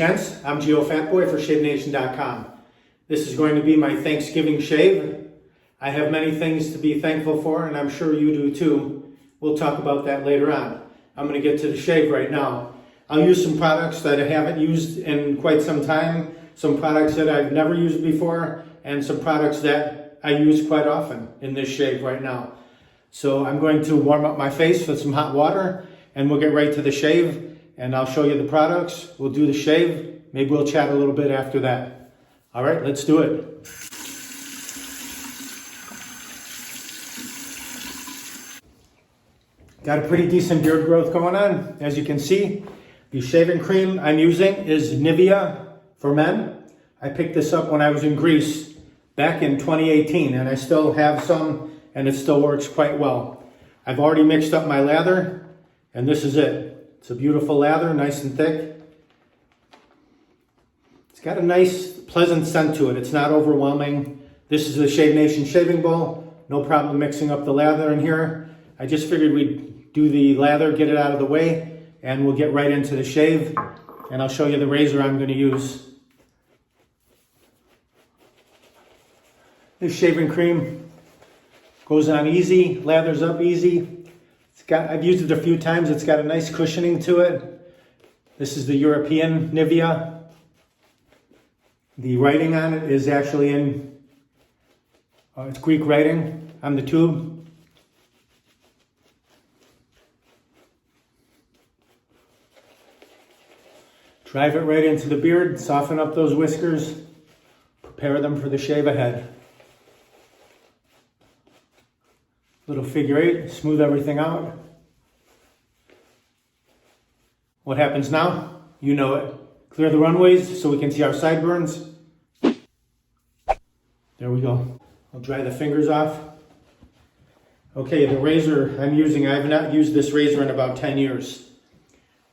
gents, I'm Geofatboy for ShaveNation.com. This is going to be my Thanksgiving shave. I have many things to be thankful for, and I'm sure you do too. We'll talk about that later on. I'm going to get to the shave right now. I'll use some products that I haven't used in quite some time, some products that I've never used before, and some products that I use quite often in this shave right now. So I'm going to warm up my face with some hot water, and we'll get right to the shave. And I'll show you the products. We'll do the shave. Maybe we'll chat a little bit after that. All right, let's do it. Got a pretty decent beard growth going on. As you can see, the shaving cream I'm using is Nivea for men. I picked this up when I was in Greece back in 2018, and I still have some, and it still works quite well. I've already mixed up my lather, and this is it. It's a beautiful lather, nice and thick. It's got a nice, pleasant scent to it. It's not overwhelming. This is a Shave Nation shaving bowl. No problem mixing up the lather in here. I just figured we'd do the lather, get it out of the way, and we'll get right into the shave. And I'll show you the razor I'm going to use. This shaving cream goes on easy, lathers up easy. I've used it a few times. It's got a nice cushioning to it. This is the European Nivea. The writing on it is actually in, it's Greek writing on the tube. Drive it right into the beard, soften up those whiskers, prepare them for the shave ahead. Little figure eight, smooth everything out. What happens now? You know it. Clear the runways so we can see our sideburns. There we go. I'll dry the fingers off. Okay, the razor I'm using, I have not used this razor in about 10 years.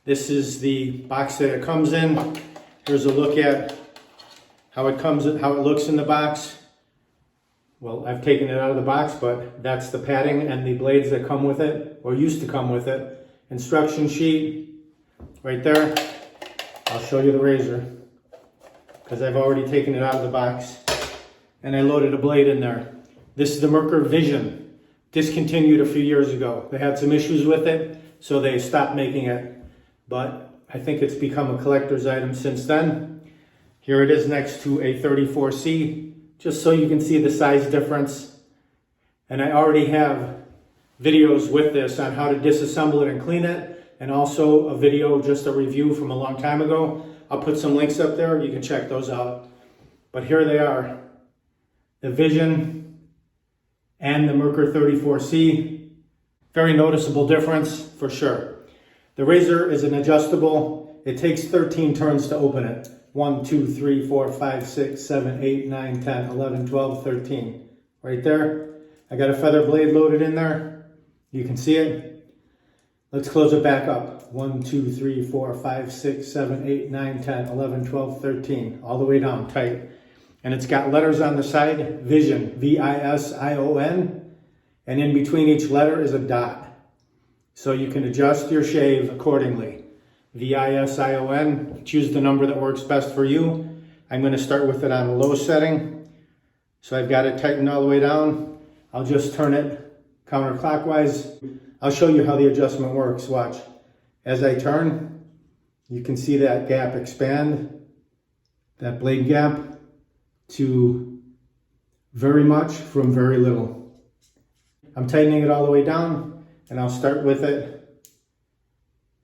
This is the box that it comes in. Here's a look at how it looks in the box. Well, I've taken it out of the box, but that's the padding and the blades that come with it, or used to come with it. Instruction sheet, right there. I'll show you the razor, because I've already taken it out of the box. And I loaded a blade in there. This is the Merkur Vision, discontinued a few years ago. They had some issues with it, so they stopped making it. But I think it's become a collector's item since then. Here it is next to a 34C. Just so you can see the size difference. And I already have videos with this on how to disassemble it and clean it, and also a video, just a review from a long time ago. I'll put some links up there, you can check those out. But here they are, the Vision and the Merkur 34C. Very noticeable difference for sure. The razor is an adjustable. It takes 13 turns to open it. 1, 2, 3, 4, 5, 6, 7, 8, 9, 10, 11, 12, 13. Right there. I got a feather blade loaded in there. You can see it. Let's close it back up. 1, 2, 3, 4, 5, 6, 7, 8, 9, 10, 11, 12, 13. All the way down, tight. And it's got letters on the side. Vision, V-I-S-I-O-N. And in between each letter is a dot. So you can adjust your shave accordingly. V-I-S-I-O-N, choose the number that works best for you. I'm going to start with it on a low setting. So I've got it tightened all the way down. I'll just turn it counterclockwise. I'll show you how the adjustment works, watch. As I turn, you can see that gap expand, that blade gap, to very much from very little. I'm tightening it all the way down, and I'll start with it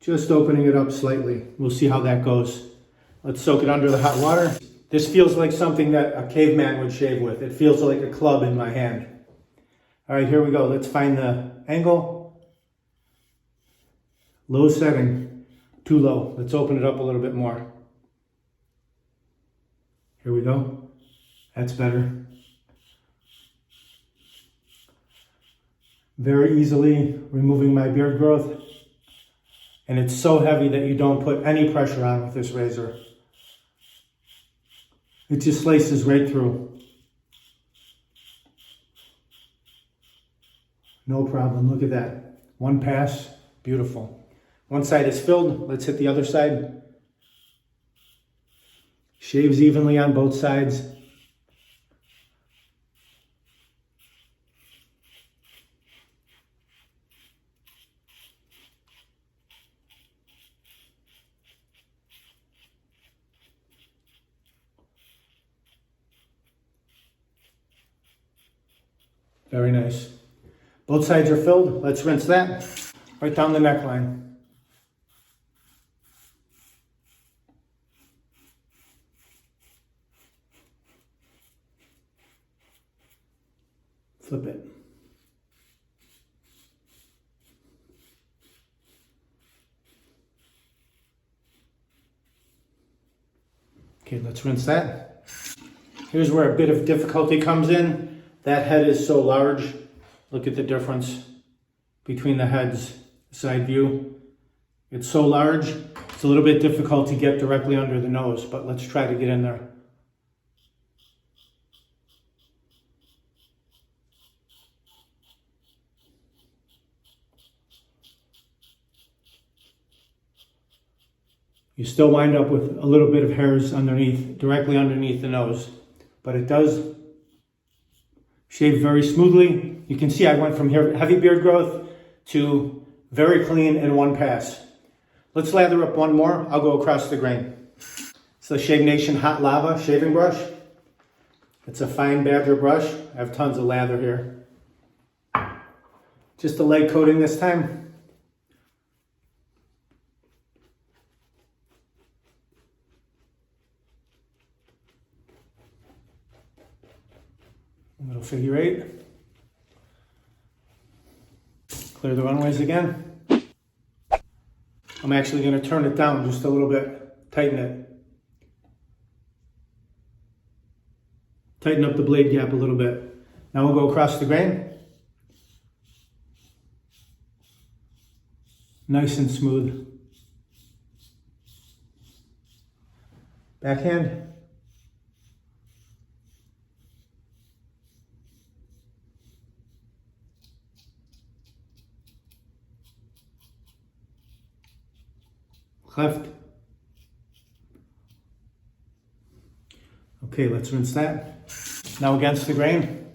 just opening it up slightly. We'll see how that goes. Let's soak it under the hot water. This feels like something that a caveman would shave with. It feels like a club in my hand. All right, here we go. Let's find the angle. Low setting, too low. Let's open it up a little bit more. Here we go. That's better. Very easily removing my beard growth. And it's so heavy that you don't put any pressure on with this razor. It just slices right through. No problem, look at that. One pass, beautiful. One side is filled, let's hit the other side. Shaves evenly on both sides. Very nice. Both sides are filled. Let's rinse that right down the neckline. Flip it. Okay, let's rinse that. Here's where a bit of difficulty comes in. That head is so large. Look at the difference between the heads, side view. It's so large, it's a little bit difficult to get directly under the nose, but let's try to get in there. You still wind up with a little bit of hairs underneath, directly underneath the nose, but it does shave very smoothly. You can see I went from heavy beard growth to very clean in one pass. Let's lather up one more. I'll go across the grain. It's the Shave Nation Hot Lava shaving brush. It's a fine badger brush. I have tons of lather here. Just a light coating this time. A little figure eight. Clear the runways again. I'm actually going to turn it down just a little bit, tighten it. Tighten up the blade gap a little bit. Now we'll go across the grain. Nice and smooth. Backhand. Left. Okay, let's rinse that. Now against the grain.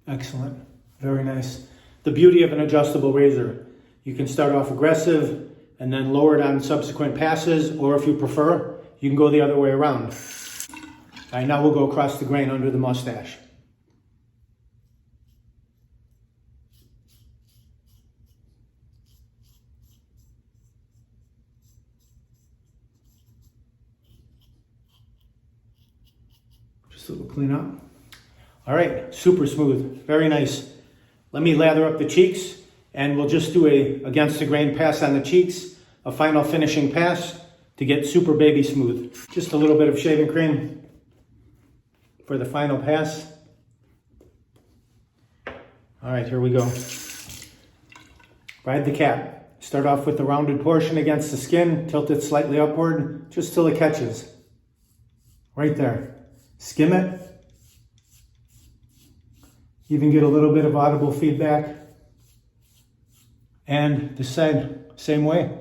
Excellent. Very nice. The beauty of an adjustable razor. You can start off aggressive and then lower it on subsequent passes, or if you prefer, you can go the other way around. All right, now we'll go across the grain under the mustache. Just a little cleanup. All right, super smooth, very nice. Let me lather up the cheeks, and we'll just do a against the grain pass on the cheeks, a final finishing pass to get super baby smooth. Just a little bit of shaving cream for the final pass. All right, here we go. Ride the cap. Start off with the rounded portion against the skin, tilt it slightly upward, just till it catches. Right there. Skim it. Even get a little bit of audible feedback. And this side, same way.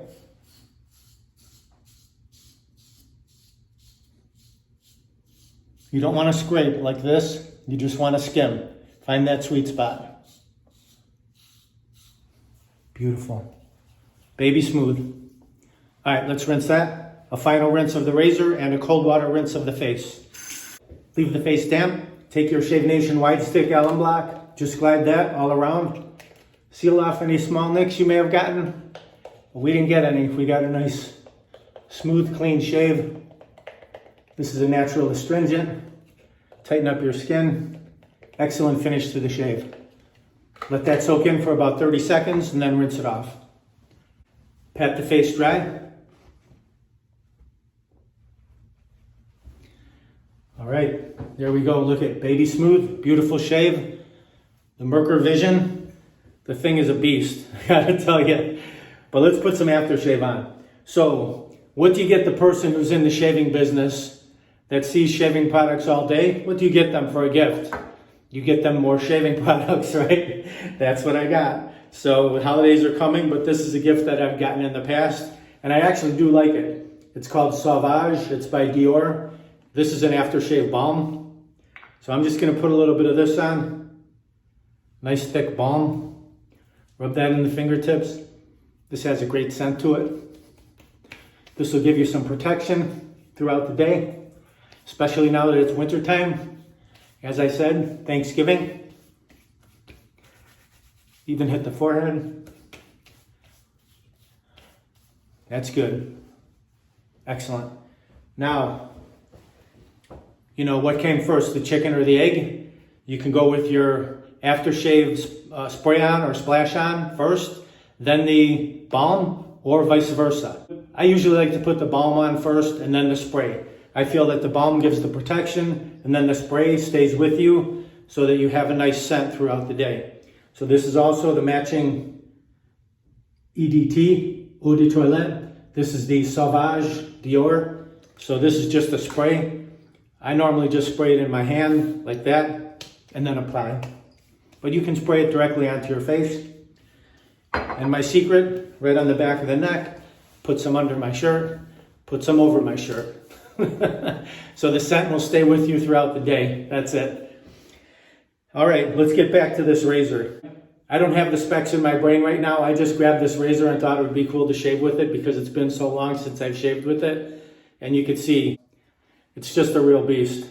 You don't want to scrape like this, you just want to skim. Find that sweet spot. Beautiful. Baby smooth. All right, let's rinse that. A final rinse of the razor and a cold water rinse of the face. Leave the face damp. Take your Shave Nation wide stick Allen block. Just glide that all around. Seal off any small nicks you may have gotten. We didn't get any. We got a nice, smooth, clean shave. This is a natural astringent. Tighten up your skin. Excellent finish to the shave. Let that soak in for about 30 seconds and then rinse it off. Pat the face dry. All right, there we go. Look at baby smooth, beautiful shave. The Merkur Vision. The thing is a beast, I gotta tell you. But let's put some aftershave on. So, what do you get the person who's in the shaving business that sees shaving products all day, what do you get them for a gift? You get them more shaving products, right? That's what I got. So holidays are coming, but this is a gift that I've gotten in the past, and I actually do like it. It's called Sauvage. It's by Dior. This is an aftershave balm. So I'm just gonna put a little bit of this on. Nice thick balm. Rub that in the fingertips. This has a great scent to it. This will give you some protection throughout the day, especially now that it's wintertime. As I said, Thanksgiving. Even hit the forehead. That's good. Excellent. Now, you know, what came first, the chicken or the egg? You can go with your aftershave spray on or splash on first, then the balm, or vice versa. I usually like to put the balm on first and then the spray. I feel that the balm gives the protection and then the spray stays with you so that you have a nice scent throughout the day. So this is also the matching EDT, Eau de Toilette. This is the Sauvage Dior. So this is just a spray. I normally just spray it in my hand like that and then apply. But you can spray it directly onto your face. And my secret, right on the back of the neck, put some under my shirt, put some over my shirt. So the scent will stay with you throughout the day. That's it. All right, let's get back to this razor. I don't have the specs in my brain right now. I just grabbed this razor and thought it would be cool to shave with it because it's been so long since I've shaved with it. And you can see, it's just a real beast.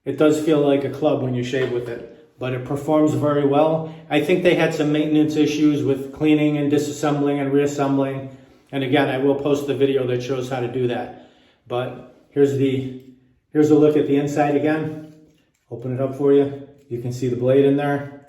It does feel like a club when you shave with it, but it performs very well. I think they had some maintenance issues with cleaning and disassembling and reassembling. And again, I will post the video that shows how to do that. But here's a look at the inside again. Open it up for you. You can see the blade in there.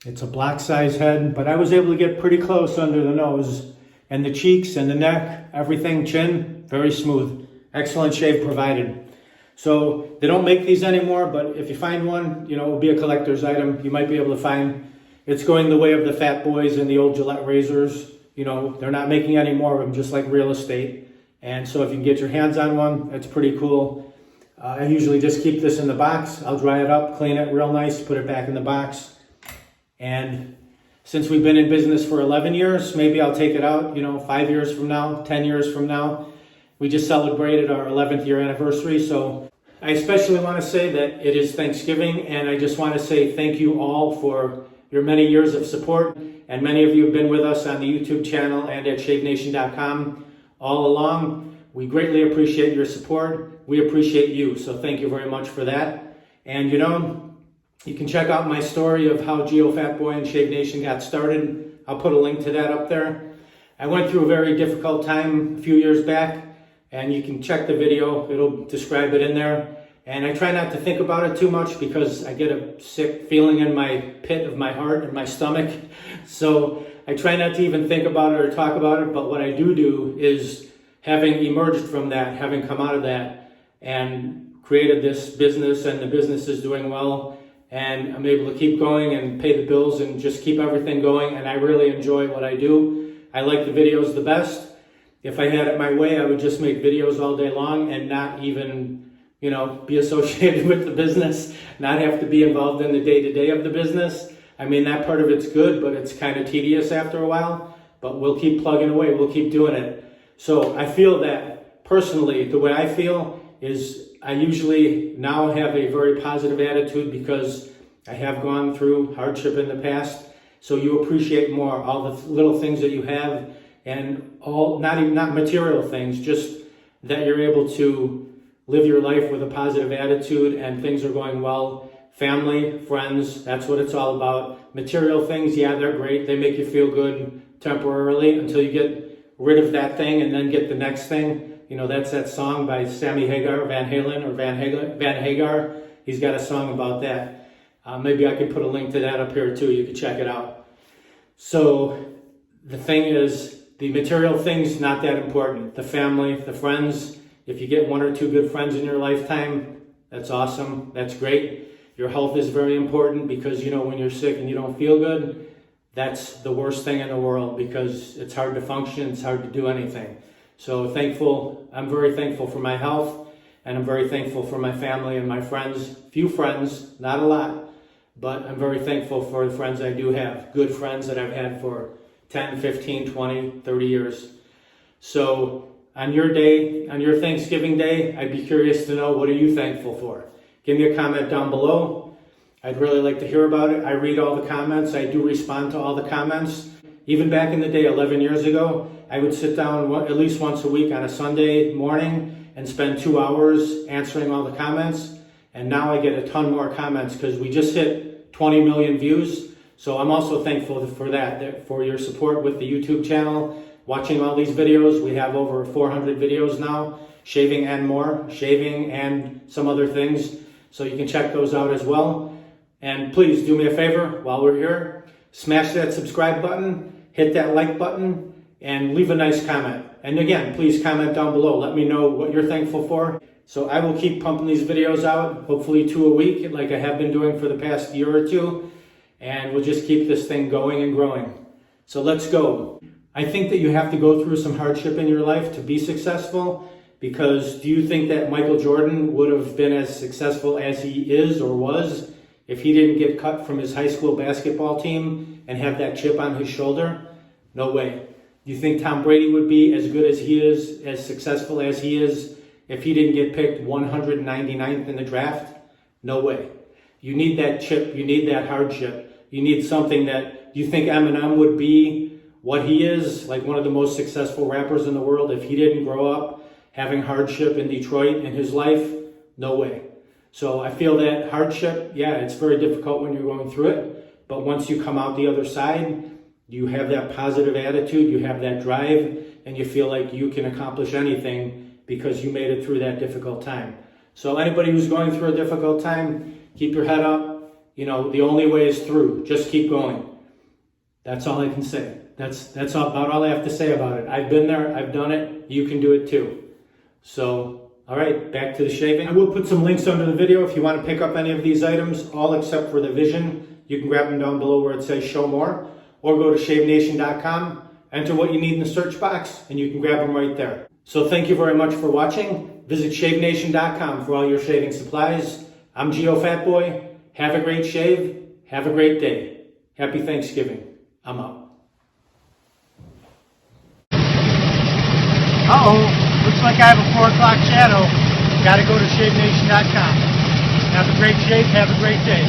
It's a block size head, but I was able to get pretty close under the nose and the cheeks and the neck, everything, chin, very smooth. Excellent shave provided. So they don't make these anymore, but if you find one, you know, it will be a collector's item. You might be able to find. It's going the way of the Fat Boys and the old Gillette razors. You know, they're not making any more of them, just like real estate. And so if you can get your hands on one, that's pretty cool. I usually just keep this in the box. I'll dry it up, clean it real nice, put it back in the box. And since we've been in business for 11 years, maybe I'll take it out, you know, 5 years from now, 10 years from now. We just celebrated our 11th year anniversary. So I especially want to say that it is Thanksgiving, and I just want to say thank you all for your many years of support. And many of you have been with us on the YouTube channel and at shavenation.com all along. We greatly appreciate your support. We appreciate you. So thank you very much for that. And you know, you can check out my story of how Geofatboy and Shave Nation got started. I'll put a link to that up there. I went through a very difficult time a few years back, and you can check the video. It'll describe it in there. And I try not to think about it too much because I get a sick feeling in my pit of my heart and my stomach. So I try not to even think about it or talk about it. But what I do is, having emerged from that, having come out of that and created this business, and the business is doing well, and I'm able to keep going and pay the bills and just keep everything going. And I really enjoy what I do. I like the videos the best. If I had it my way, I would just make videos all day long and not even, you know, be associated with the business, not have to be involved in the day-to-day of the business. I mean, that part of it's good, but it's kind of tedious after a while. But we'll keep plugging away. We'll keep doing it. So I feel that personally, the way I feel is I usually now have a very positive attitude because I have gone through hardship in the past. So you appreciate more all the little things that you have, and all, not material things, just that you're able to live your life with a positive attitude and things are going well. Family, friends, that's what it's all about. Material things, yeah, they're great. They make you feel good temporarily until you get rid of that thing and then get the next thing. You know, that's that song by Sammy Hagar, Van Hagar. He's got a song about that. Maybe I could put a link to that up here too. You can check it out. So the thing is, the material things, not that important. The family, the friends, if you get one or two good friends in your lifetime, that's awesome. That's great. Your health is very important because, you know, when you're sick and you don't feel good, that's the worst thing in the world because it's hard to function. It's hard to do anything. So thankful, I'm very thankful for my health, and I'm very thankful for my family and my friends. Few friends, not a lot, but I'm very thankful for the friends I do have. Good friends that I've had for 10, 15, 20, 30 years. So on your day, on your Thanksgiving Day, I'd be curious to know, what are you thankful for? Give me a comment down below. I'd really like to hear about it. I read all the comments. I do respond to all the comments. Even back in the day, 11 years ago, I would sit down at least once a week on a Sunday morning and spend 2 hours answering all the comments. And now I get a ton more comments because we just hit 20 million views. So I'm also thankful for that, for your support with the YouTube channel, watching all these videos. We have over 400 videos now, shaving and more, shaving and some other things. So you can check those out as well. And please do me a favor while we're here, smash that subscribe button, hit that like button, and leave a nice comment. And again, please comment down below. Let me know what you're thankful for. So I will keep pumping these videos out, hopefully 2 a week, like I have been doing for the past year or two. And we'll just keep this thing going and growing. So let's go. I think that you have to go through some hardship in your life to be successful, because do you think that Michael Jordan would have been as successful as he is or was if he didn't get cut from his high school basketball team and have that chip on his shoulder? No way. Do you think Tom Brady would be as good as he is, as successful as he is, if he didn't get picked 199th in the draft? No way. You need that chip. You need that hardship. You need something that, do you think Eminem would be what he is, like one of the most successful rappers in the world, if he didn't grow up having hardship in Detroit in his life? No way. So I feel that hardship, yeah, it's very difficult when you're going through it, but once you come out the other side, you have that positive attitude, you have that drive, and you feel like you can accomplish anything because you made it through that difficult time. So anybody who's going through a difficult time, keep your head up. You know, the only way is through. Just keep going. That's all I can say. That's about all I have to say about it. I've been there. I've done it. You can do it too. So, all right, back to the shaving. I will put some links under the video if you want to pick up any of these items, all except for the Vision. You can grab them down below where it says show more, or go to shavenation.com, enter what you need in the search box, and you can grab them right there. So thank you very much for watching. Visit shavenation.com for all your shaving supplies. I'm Geofatboy. Have a great shave. Have a great day. Happy Thanksgiving. I'm out. Uh-oh. Looks like I have a 4 o'clock shadow. Got to go to shavenation.com. Have a great shave. Have a great day.